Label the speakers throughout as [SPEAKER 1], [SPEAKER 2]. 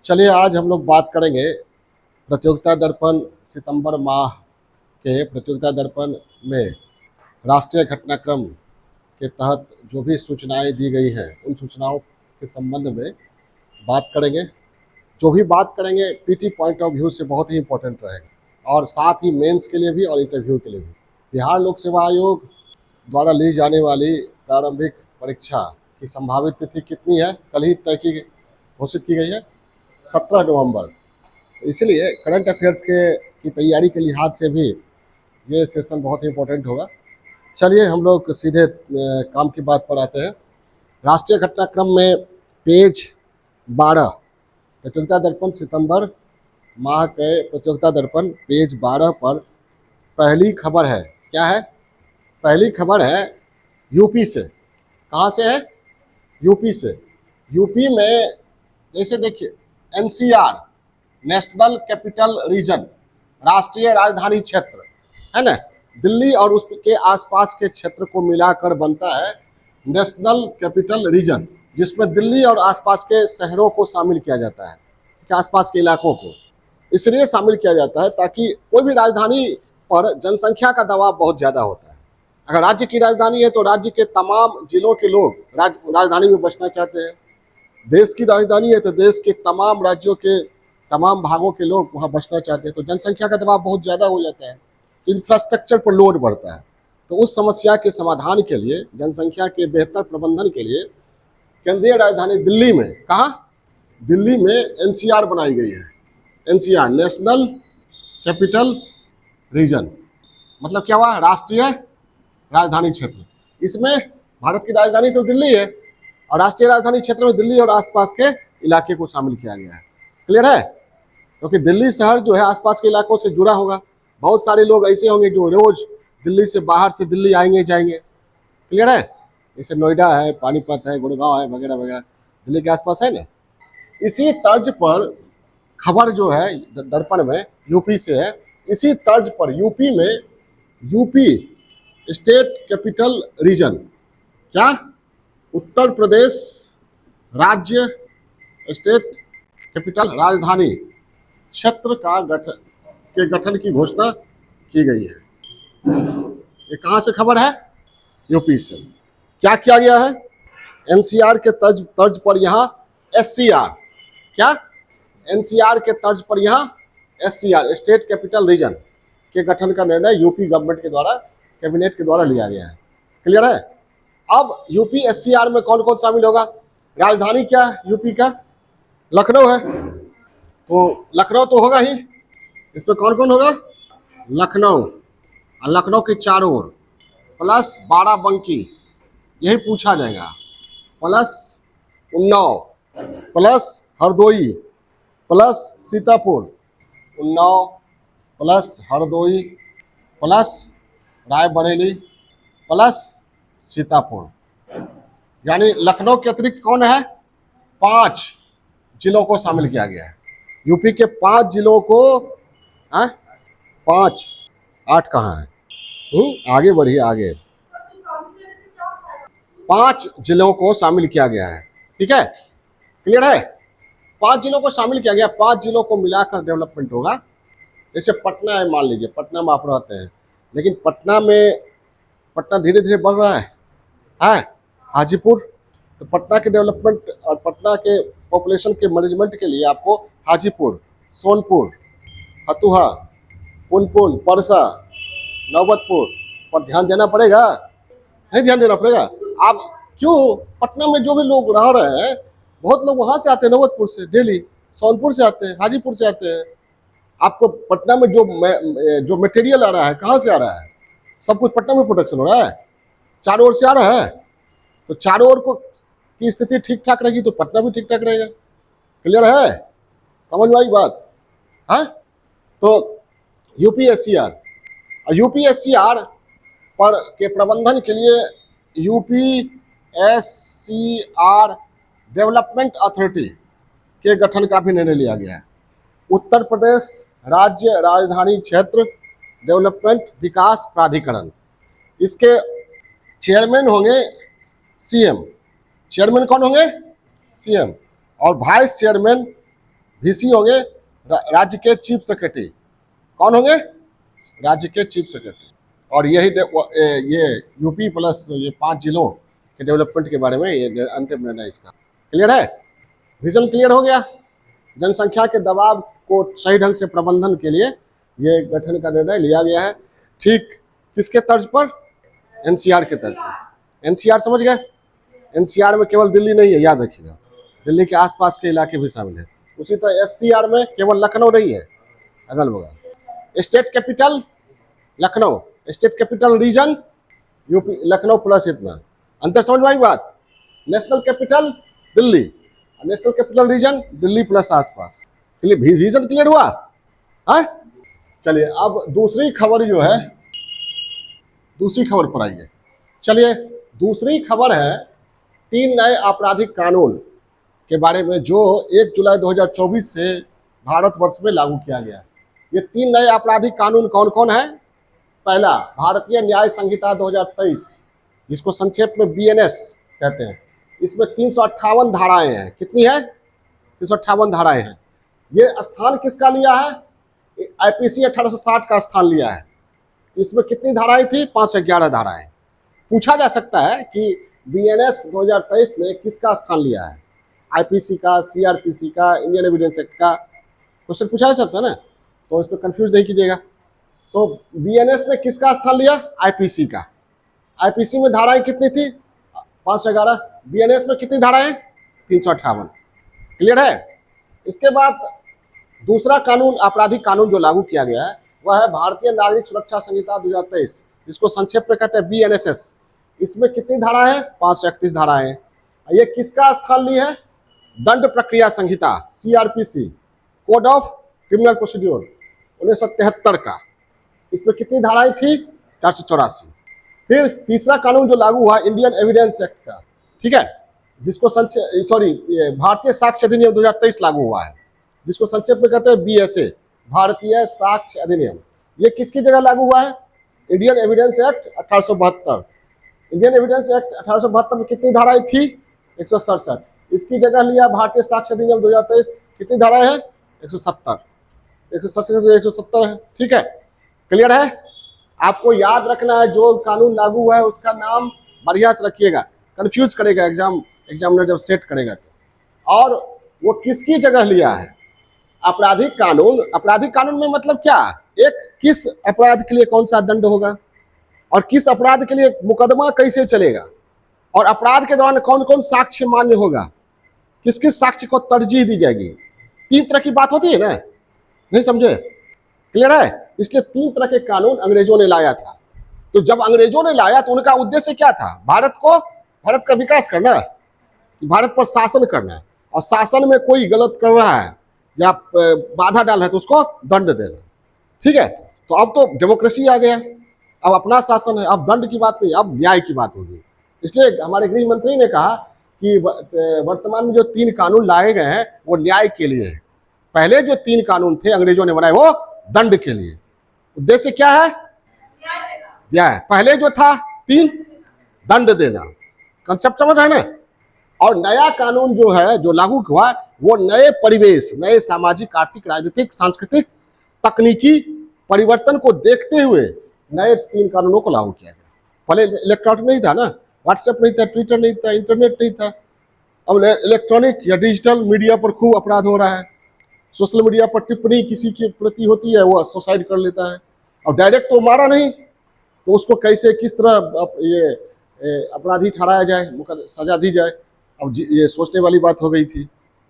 [SPEAKER 1] चलिए आज हम लोग बात करेंगे प्रतियोगिता दर्पण सितंबर माह के प्रतियोगिता दर्पण में राष्ट्रीय घटनाक्रम के तहत जो भी सूचनाएं दी गई हैं उन सूचनाओं के संबंध में बात करेंगे। जो भी बात करेंगे पीटी पॉइंट ऑफ व्यू से बहुत ही इम्पोर्टेंट रहेगा और साथ ही मेंस के लिए भी और इंटरव्यू के लिए भी। बिहार लोक सेवा आयोग द्वारा ली जाने वाली प्रारंभिक परीक्षा की संभावित तिथि कितनी है? कल ही तय की घोषित की गई है 17 नवंबर। इसलिए करंट अफेयर्स की तैयारी के लिहाज से भी ये सेशन बहुत ही इम्पोर्टेंट होगा। चलिए हम लोग सीधे काम की बात पर आते हैं। राष्ट्रीय घटनाक्रम में पेज 12 प्रतियोगिता दर्पण सितंबर माह के प्रतियोगिता दर्पण पेज 12 पर पहली खबर है। क्या है? पहली खबर है यूपी से। कहाँ से है? यूपी से। यूपी में जैसे देखिए एनसीआर नेशनल कैपिटल रीजन, राष्ट्रीय राजधानी क्षेत्र है ना, दिल्ली और उसके आसपास के क्षेत्र को मिलाकर बनता है नेशनल कैपिटल रीजन, जिसमें दिल्ली और आसपास के शहरों को शामिल किया जाता है, आसपास के इलाकों को इसलिए शामिल किया जाता है ताकि कोई भी राजधानी पर जनसंख्या का दबाव बहुत ज़्यादा होता है। अगर राज्य की राजधानी है तो राज्य के तमाम जिलों के लोग राजधानी में बसना चाहते हैं। देश की राजधानी है तो देश के तमाम राज्यों के तमाम भागों के लोग वहाँ बसना चाहते हैं, तो जनसंख्या का दबाव बहुत ज़्यादा हो जाता है, तो इंफ्रास्ट्रक्चर पर लोड बढ़ता है। तो उस समस्या के समाधान के लिए, जनसंख्या के बेहतर प्रबंधन के लिए केंद्रीय राजधानी दिल्ली में, कहाँ? दिल्ली में एनसीआर बनाई गई है। एनसीआर नेशनल कैपिटल रीजन मतलब क्या हुआ? राष्ट्रीय राजधानी क्षेत्र। इसमें भारत की राजधानी तो दिल्ली है और राष्ट्रीय राजधानी क्षेत्र में दिल्ली और आसपास के इलाके को शामिल किया गया है। क्लियर है? क्योंकि दिल्ली शहर जो है आसपास के इलाकों से जुड़ा होगा। बहुत सारे लोग ऐसे होंगे जो रोज दिल्ली से बाहर से दिल्ली आएंगे जाएंगे। क्लियर है? जैसे नोएडा है, पानीपत है, गुड़गांव है, वगैरह वगैरह दिल्ली के आसपास है ना। इसी तर्ज पर खबर जो है दर्पण में यूपी से है। इसी तर्ज पर यूपी में यूपी स्टेट कैपिटल रीजन, क्या? उत्तर प्रदेश राज्य स्टेट कैपिटल राजधानी क्षेत्र का गठन की घोषणा की गई है। ये कहाँ से खबर है? यूपी से। क्या किया गया है? एनसीआर के तर्ज पर यहाँ एससीआर, क्या? एनसीआर के तर्ज पर यहाँ एससीआर स्टेट कैपिटल रीजन के गठन का निर्णय यूपी गवर्नमेंट के द्वारा, कैबिनेट के द्वारा लिया गया है। क्लियर है? अब यूपी एससीआर में कौन कौन शामिल होगा? राजधानी क्या है यूपी का? लखनऊ है, तो लखनऊ तो होगा ही। इसमें कौन कौन होगा? लखनऊ और लखनऊ के चारों ओर प्लस बाराबंकी, यही पूछा जाएगा, plus Unnao, plus Hardoi, plus Sitapur. Unnao plus Hardoi plus Raebareli plus Sitapur, यानी लखनऊ के अतिरिक्त कौन है? 5 जिलों को शामिल किया गया है। यूपी के 5 जिलों को 5, 8 कहाँ है? आगे बढ़िए आगे। 5 जिलों को शामिल किया गया है। ठीक है? क्लियर है? 5 जिलों को शामिल किया गया। 5 जिलों को मिलाकर डेवलपमेंट होगा। जैसे पटना है, मान लीजिए पटना में आप रहते हैं, लेकिन पटना धीरे धीरे बढ़ रहा है हाजीपुर, तो पटना के डेवलपमेंट और पटना के पॉपुलेशन के मैनेजमेंट के लिए आपको हाजीपुर, सोनपुर, हथुआ, पुनपुन, परसा, नौबतपुर पर ध्यान देना पड़ेगा। नहीं ध्यान देना पड़ेगा? आप क्यों? पटना में जो भी लोग रह रहे हैं, बहुत लोग वहां से आते हैं, नौबतपुर से, दिल्ली, सोनपुर से आते हैं, हाजीपुर से आते हैं। आपको पटना में जो मटेरियल आ रहा है कहाँ से आ रहा है? सब कुछ पटना में प्रोडक्शन हो रहा है, चारों ओर से आ रहा है। तो चारों ओर की स्थिति ठीक ठाक रहेगी तो पटना भी ठीक ठाक रहेगा। क्लियर है? समझ में आई बात? हाँ, तो यूपीएससीआर और यूपीएससीआर पर के प्रबंधन के लिए यूपीएससीआर डेवलपमेंट अथॉरिटी के गठन का भी निर्णय लिया गया है। उत्तर प्रदेश राज्य राजधानी क्षेत्र डेवलपमेंट विकास प्राधिकरण, इसके चेयरमैन होंगे सीएम। चेयरमैन कौन होंगे? सीएम। और वाइस चेयरमैन VC होंगे राज्य के चीफ सेक्रेटरी। कौन होंगे? राज्य के चीफ सेक्रेटरी। और यही ये यूपी प्लस ये 5 जिलों के डेवलपमेंट के बारे में ये अंतिम निर्णय इसका। क्लियर है? विजन क्लियर हो गया। जनसंख्या के दबाव को सही ढंग से प्रबंधन के लिए ये गठन का निर्णय लिया गया है। ठीक किसके तर्ज पर? एनसीआर के तर्ज पर। एनसीआर समझ गए? एनसीआर में केवल दिल्ली नहीं है, याद रखिएगा, दिल्ली के आसपास के इलाके भी शामिल है। उसी तरह एससीआर में केवल लखनऊ नहीं है, अगल बगल। State capital Lucknow, state capital region UP, Lucknow plus इतना। अंतर समझ में आई बात? National capital Delhi, national capital region Delhi plus आसपास। रीजन क्लियर हुआ? है? चलिए अब दूसरी खबर जो है, दूसरी खबर पर आइए। चलिए दूसरी खबर है 3 नए आपराधिक कानून के बारे में जो 1 जुलाई 2024 से भारतवर्ष में लागू किया गया। ये 3 नए आपराधिक कानून कौन कौन है? पहला, भारतीय न्याय संहिता 2023, जिसको संक्षेप में BNS कहते हैं। इसमें 358 धाराएं हैं। कितनी है? 358 धाराएं हैं। ये स्थान किसका लिया है? IPC 1860 का स्थान लिया है। इसमें कितनी धाराएं थी? 511 धाराएं। पूछा जा सकता है कि BNS 2023 ने किसका स्थान लिया है? IPC का, CRPC का, इंडियन एविडेंस एक्ट का? क्वेश्चन पूछा जा सकता है ना, तो इस पर कंफ्यूज नहीं कीजिएगा। तो BNS ने किसका स्थान लिया? IPC का। IPC में धाराएं कितनी थी? 511। BNS में कितनी धाराएं? 358। क्लियर है? इसके बाद दूसरा कानून, आपराधिक कानून जो लागू किया गया है वह है भारतीय नागरिक सुरक्षा संहिता 2023, जिसको संक्षेप में कहते हैं BNSS। इसमें कितनी धारा है? 531 धाराएं हैं। ये किसका स्थान ली है? दंड प्रक्रिया संहिता CRPC, code of criminal procedure 1973 का। इसमें कितनी धाराएं थी? 484। फिर तीसरा कानून जो लागू हुआ इंडियन एविडेंस एक्ट का, ठीक है, जिसको भारतीय साक्ष्य अधिनियम 2023 लागू हुआ है, जिसको संक्षेप में कहते हैं BSA, भारतीय साक्ष्य अधिनियम। ये किसकी जगह लागू हुआ है? Indian evidence act 1872। Indian evidence act 1872 में कितनी धाराएं थी? 167। इसकी जगह लिया भारतीय साक्ष्य अधिनियम 2023। कितनी धाराएं हैं? 170। 170 है। ठीक है, क्लियर है? आपको याद रखना है, जो कानून लागू हुआ है उसका नाम बढ़िया से रखिएगा, कंफ्यूज करेगा एग्जामिनर जब सेट करेगा तो। और वो किसकी जगह लिया है? आपराधिक कानून। आपराधिक कानून में मतलब क्या? एक, किस अपराध के लिए कौन सा दंड होगा, और किस अपराध के लिए मुकदमा कैसे चलेगा, और अपराध के दौरान कौन कौन साक्ष्य मान्य होगा, किस किस साक्ष्य को तरजीह दी जाएगी। 3 तरह की बात होती है ना, नहीं समझे? क्लियर है? इसलिए 3 तरह के कानून अंग्रेजों ने लाया था। तो जब अंग्रेजों ने लाया तो उनका उद्देश्य क्या था? भारत का विकास करना, भारत पर शासन करना, और शासन में कोई गलत कर रहा है या बाधा डाल रहा है तो उसको दंड देना। ठीक है, तो अब तो डेमोक्रेसी आ गया, अब अपना शासन है, अब दंड की बात नहीं, अब न्याय की बात होगी। इसलिए हमारे गृह मंत्री ने कहा कि वर्तमान में जो 3 कानून लाए गए हैं वो न्याय के लिए है। पहले जो 3 कानून थे अंग्रेजों ने बनाए वो दंड के लिए। उद्देश्य क्या है? न्याय। पहले जो था 3, दंड देना। कंसेप्ट समझ है ना? और नया कानून जो है, जो लागू हुआ, वो नए परिवेश, नए सामाजिक, आर्थिक, राजनीतिक, सांस्कृतिक, तकनीकी परिवर्तन को देखते हुए नए 3 कानूनों को लागू किया गया। पहले इलेक्ट्रॉनिक नहीं था ना, व्हाट्सएप नहीं था, ट्विटर नहीं था, इंटरनेट नहीं था। अब इलेक्ट्रॉनिक या डिजिटल मीडिया पर खूब अपराध हो रहा है। सोशल मीडिया पर टिप्पणी किसी के प्रति होती है, वो सुसाइड कर लेता है। और डायरेक्ट तो मारा नहीं, तो उसको कैसे, किस तरह ये अपराधी ठहराया जाए, सजा दी जाए, अब ये सोचने वाली बात हो गई थी।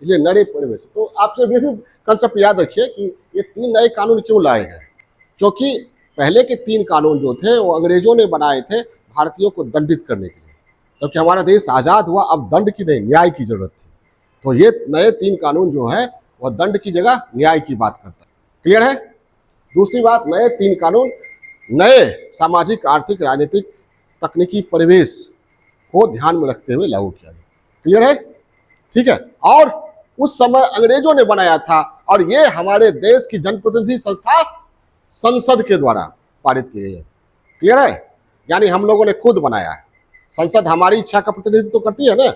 [SPEAKER 1] इसलिए नए परिवेश। तो आपसे भी कंसेप्ट याद रखिए कि ये 3 नए कानून क्यों लाए गए। क्योंकि पहले के 3 कानून जो थे वो अंग्रेजों ने बनाए थे भारतीयों को दंडित करने के लिए, क्योंकि हमारा देश आज़ाद हुआ, अब दंड की नहीं, न्याय की जरूरत थी। तो ये नए 3 कानून जो है वह दंड की जगह न्याय की बात करता है। क्लियर है? दूसरी बात, नए 3 कानून नए सामाजिक, आर्थिक, राजनीतिक, तकनीकी परिवेश को ध्यान में रखते हुए लागू किया गया। क्लियर है? ठीक है। और उस समय अंग्रेजों ने बनाया था, और ये हमारे देश की जनप्रतिनिधि संस्था संसद के द्वारा पारित किए गए। क्लियर है? यानी हम लोगों ने खुद बनाया है। संसद हमारी इच्छा का प्रतिनिधित्व करती है ना,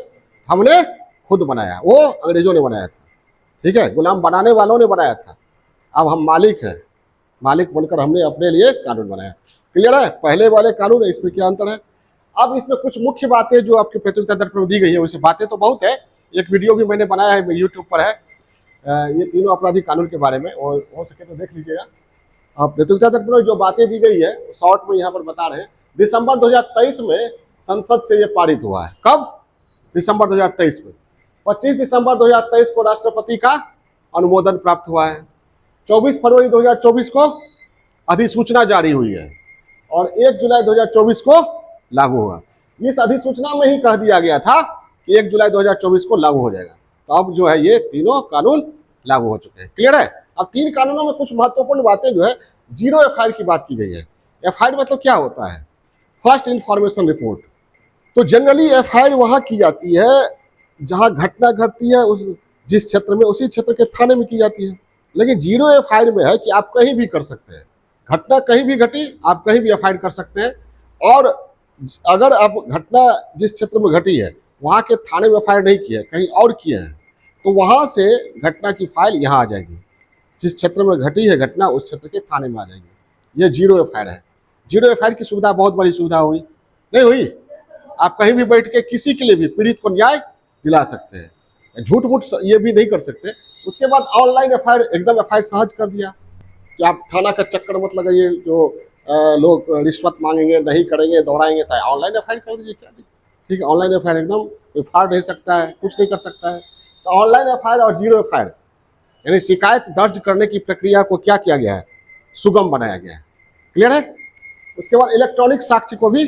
[SPEAKER 1] हमने खुद बनाया, वो अंग्रेजों ने बनाया था। ठीक है, गुलाम बनाने वालों ने बनाया था, अब हम मालिक हैं, मालिक बनकर हमने अपने लिए कानून बनाया। क्लियर है? पहले वाले कानून है, इसमें क्या अंतर है। अब इसमें कुछ मुख्य बातें जो आपके प्रतियोगिता दर्पण में दी गई है, वैसे बातें तो बहुत है, एक वीडियो भी मैंने बनाया है, यूट्यूब पर है, ये तीनों आपराधिक कानून के बारे में, और हो सके तो देख लीजिएगा। अब प्रतियोगिता दर्पण में जो बातें दी गई है शॉर्ट में यहाँ पर बता रहे हैं। दिसंबर 2023 में संसद से ये पारित हुआ है। कब? दिसंबर 2023 में। 25 दिसंबर 2023 को राष्ट्रपति का अनुमोदन प्राप्त हुआ है। 24 फरवरी 2024 को अधिसूचना जारी हुई है और 1 जुलाई 2024 को लागू हुआ। इस अधिसूचना में ही कह दिया गया था कि 1 जुलाई 2024 को लागू हो जाएगा। तो अब जो है ये तीनों कानून लागू हो चुके हैं। क्लियर है? अब 3 कानूनों में कुछ महत्वपूर्ण बातें जो है, जीरो एफआईआर की बात की गई है। एफआईआर मतलब क्या होता है? First information report. तो जनरली एफआईआर वहां की जाती है जहां घटना घटती है, उस जिस क्षेत्र में, उसी क्षेत्र के थाने में की जाती है। लेकिन जीरो एफआईआर में है कि आप कहीं भी कर सकते हैं, घटना कहीं भी घटी आप कहीं भी एफआईआर कर सकते हैं, और अगर आप घटना जिस क्षेत्र में घटी है वहां के थाने में एफआईआर नहीं किए, कहीं और किए हैं, तो वहां से घटना की फाइल यहाँ आ जाएगी। जिस क्षेत्र में घटी है घटना उस क्षेत्र के थाने में आ जाएगी। ये जीरो एफआईआर है। जीरो एफआईआर की सुविधा बहुत बड़ी सुविधा हुई, नहीं हुई? आप कहीं भी बैठ के किसी के लिए भी पीड़ित को न्याय दिला सकते हैं, झूठ मूठ ये भी नहीं कर सकते। उसके बाद ऑनलाइन एफआईआर, एकदम एफआईआर सहज कर दिया कि आप थाना का चक्कर मत लगाइए, जो लोग रिश्वत मांगेंगे, नहीं करेंगे, दोहराएंगे, तो ऑनलाइन एफआईआर कर दीजिए, क्या दिक्कत। ठीक है, ऑनलाइन एफआईआर एकदम कोई फाड़ नहीं सकता है, कुछ नहीं कर सकता है। तो ऑनलाइन एफआईआर और जीरो एफआईआर यानी शिकायत दर्ज करने की प्रक्रिया को क्या किया गया है? सुगम बनाया गया है। क्लियर है? उसके बाद इलेक्ट्रॉनिक साक्ष्य को भी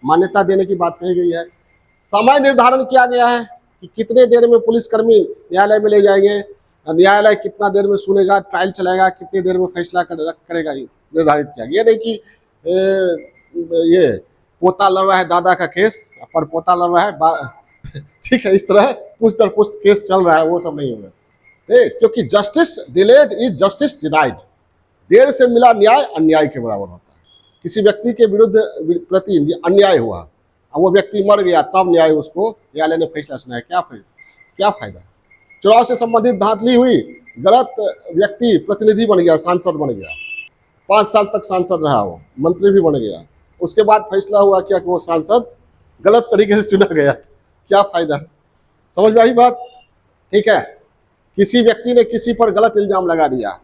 [SPEAKER 1] मान्यता देने की बात कही गई है। समय निर्धारण किया गया है कि कितने देर में पुलिसकर्मी न्यायालय में ले जाएंगे, न्यायालय कितना देर में सुनेगा, ट्रायल चलेगा, कितनी देर में फैसला करेगा, निर्धारित किया गया। नहीं कि ये पोता लड़ रहा है दादा का केस, पर पोता लड़ रहा है ठीक है, इस तरह पुस्त दर पुस्त केस चल रहा है, वो सब नहीं होगा। क्योंकि justice delayed is justice denied. देर से मिला न्याय अन्याय के बराबर होता है। किसी व्यक्ति के विरुद्ध प्रति अन्याय हुआ, अब वो व्यक्ति मर गया, तब न्याय उसको न्यायालय ने फैसला सुनाया, क्या फायदा? चुनाव से संबंधित धांधली हुई, गलत व्यक्ति प्रतिनिधि बन गया, सांसद बन गया, 5 साल तक सांसद रहा, वो मंत्री भी बन गया, उसके बाद फैसला हुआ क्या कि वो सांसद गलत तरीके से चुना गया, क्या फायदा? समझ में आई बात? ठीक है, किसी व्यक्ति ने किसी पर गलत इल्जाम लगा दिया,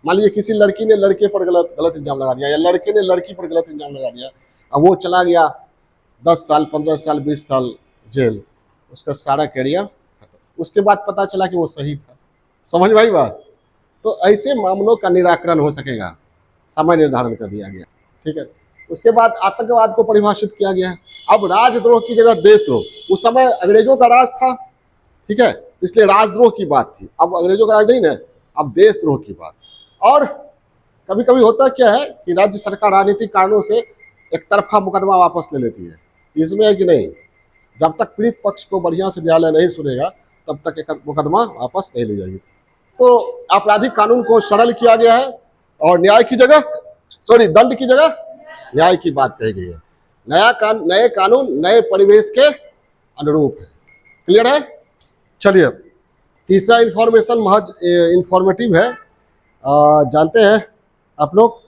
[SPEAKER 1] मान लीजिए किसी लड़की ने लड़के पर गलत इल्जाम लगा दिया, या लड़के ने लड़की पर गलत इल्जाम लगा दिया, अब वो चला गया 10 साल 15 साल 20 साल जेल, उसका सारा करियर खत्म। उसके बाद पता चला कि वो सही था। समझ में आई बात? तो ऐसे मामलों का निराकरण हो सकेगा, समय निर्धारण कर दिया गया। ठीक है, उसके बाद आतंकवाद को परिभाषित किया गया। अब राजद्रोह की जगह देशद्रोह, उस समय अंग्रेजों का राज था, ठीक है, इसलिए राजद्रोह की बात थी। अब अंग्रेजों का राज नहीं ना, अब देशद्रोह की बात। और कभी कभी होता क्या है कि राज्य सरकार राजनीतिक कारणों से एक तरफा मुकदमा वापस ले लेती है। इसमें है कि नहीं, जब तक पीड़ित पक्ष को बढ़िया से न्यायालय नहीं सुनेगा तब तक एक मुकदमा वापस नहीं ले जाएगी। तो आपराधिक कानून को सरल किया गया है और दंड की जगह न्याय की बात कही गई है। नए कानून नए परिवेश के अनुरूप है। क्लियर है? चलिए, तीसरा इंफॉर्मेशन महज इंफॉर्मेटिव है। जानते हैं आप लोग,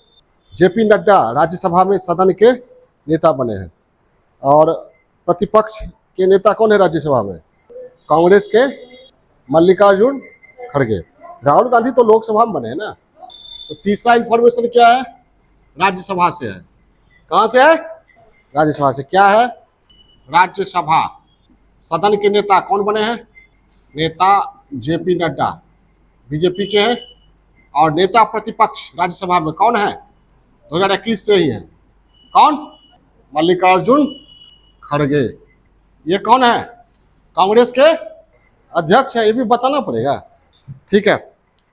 [SPEAKER 1] जेपी नड्डा राज्यसभा में सदन के नेता बने हैं, और प्रतिपक्ष के नेता कौन है राज्यसभा में? कांग्रेस के मल्लिकार्जुन खड़गे। राहुल गांधी तो लोकसभा में बने हैं ना। तो तीसरा इंफॉर्मेशन क्या है? राज्यसभा से है। कहां से है? राज्यसभा से। क्या है? राज्यसभा। सदन के नेता कौन बने हैं? नेता जेपी नड्डा बीजेपी के हैं, और नेता प्रतिपक्ष राज्यसभा में कौन है? 2021 से ही है। कौन? मल्लिकार्जुन खड़गे। ये कौन है? कांग्रेस के अध्यक्ष है, ये भी बताना पड़ेगा। ठीक है,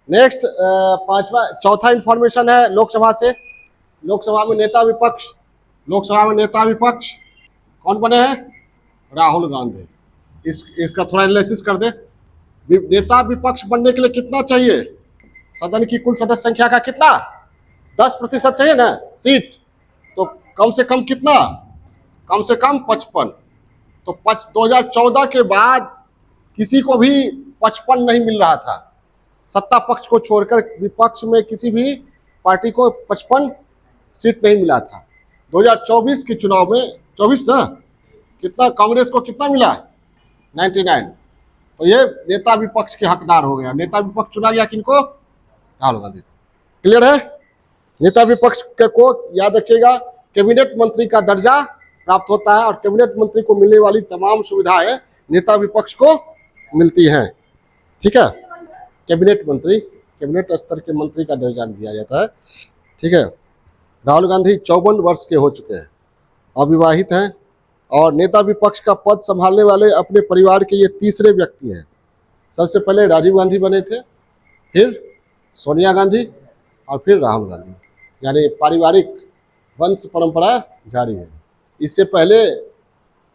[SPEAKER 1] नेक्स्ट चौथा इंफॉर्मेशन है लोकसभा से। लोकसभा में नेता विपक्ष कौन बने हैं? राहुल गांधी। इसका थोड़ा एनालिसिस कर दे। नेता विपक्ष बनने के लिए कितना चाहिए? सदन की कुल सदस्य संख्या का कितना? 10% चाहिए ना सीट। तो कम से कम कितना? कम से कम 55। तो 2014 के बाद किसी को भी 55 नहीं मिल रहा था। सत्ता पक्ष को छोड़कर विपक्ष में किसी भी पार्टी को 55 सीट नहीं मिला था। 2024 के चुनाव में 24 ना, कितना कांग्रेस को कितना मिला? 99। तो ये नेता विपक्ष के हकदार हो गया। नेता विपक्ष चुना गया किनको? राहुल गांधी। क्लियर है? नेता विपक्ष को याद रखिएगा, कैबिनेट मंत्री का दर्जा प्राप्त होता है और कैबिनेट मंत्री को मिलने वाली तमाम सुविधाएं नेता विपक्ष को मिलती हैं। ठीक है, कैबिनेट मंत्री, कैबिनेट स्तर के मंत्री का दर्जा दिया जाता है। ठीक है, राहुल गांधी 54 वर्ष के हो चुके हैं, अविवाहित हैं और नेता विपक्ष का पद संभालने वाले अपने परिवार के ये तीसरे व्यक्ति हैं। सबसे पहले राजीव गांधी बने थे, फिर सोनिया गांधी और फिर राहुल गांधी, यानी पारिवारिक वंश परंपरा जारी है। इससे पहले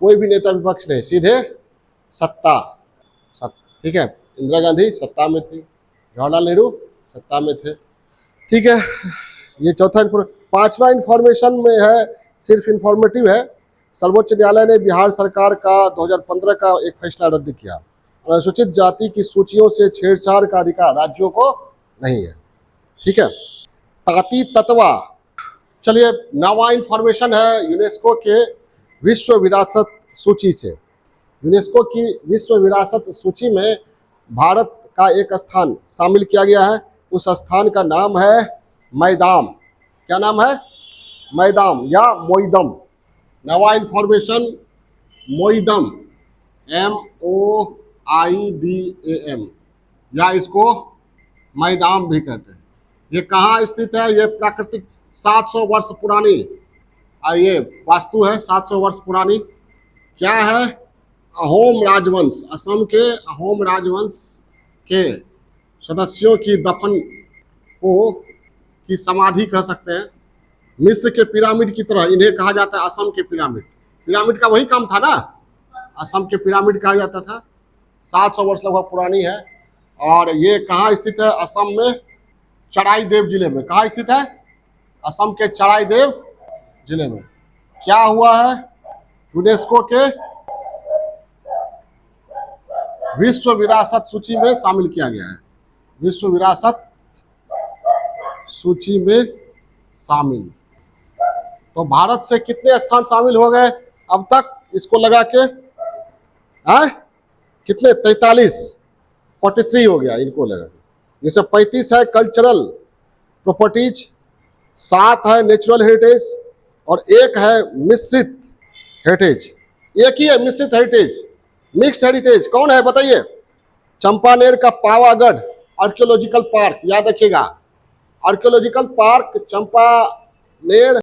[SPEAKER 1] कोई भी नेता विपक्ष नहीं, सीधे सत्ता। ठीक है, इंदिरा गांधी सत्ता में थी, जवाहरलाल नेहरू सत्ता में थे। ठीक है, ये चौथा। पांचवा इंफॉर्मेशन में है, सिर्फ इंफॉर्मेटिव है। सर्वोच्च न्यायालय ने बिहार सरकार का 2015 का एक फैसला रद्द किया। अनुसूचित जाति की सूचियों से छेड़छाड़ का अधिकार राज्यों को नहीं है। ठीक है, ताती तत्वा। चलिए, नवा इंफॉर्मेशन है यूनेस्को के विश्व विरासत सूची से। यूनेस्को की विश्व विरासत सूची में भारत का एक स्थान शामिल किया गया है। उस स्थान का नाम है मैदाम। क्या नाम है? मैदाम या मोइदम। नवा इंफॉर्मेशन, मोइदम, MOIDAM, या इसको मैदाम भी कहते हैं। ये कहाँ स्थित है? ये प्राकृतिक 700 वर्ष पुरानी ये वास्तु है, 700 वर्ष पुरानी। क्या है? अहोम राजवंश, असम के अहोम राजवंश के सदस्यों की दफन को की समाधि कह सकते हैं। मिस्र के पिरामिड की तरह इन्हें कहा जाता है असम के पिरामिड। पिरामिड का वही काम था ना, असम के पिरामिड कहा जाता था। 700 वर्ष लगभग पुरानी है। और ये कहाँ स्थित है? असम में चराईदेव जिले में। कहाँ स्थित है? असम के चराईदेव जिले में। क्या हुआ है? यूनेस्को के विश्व विरासत सूची में शामिल किया गया है। विश्व विरासत सूची में शामिल। तो भारत से कितने स्थान शामिल हो गए अब तक इसको लगा के? कितने? 43 हो गया इनको लगा के। जैसे 35 है कल्चरल प्रॉपर्टीज, 7 है नेचुरल हेरिटेज और 1 है मिश्रित हेरिटेज। एक ही है मिश्रित हेरिटेज, मिक्स्ड हेरिटेज। कौन है बताइए? चंपानेर का पावागढ़ आर्कियोलॉजिकल पार्क, याद रखिएगा। Archaeological park Champaner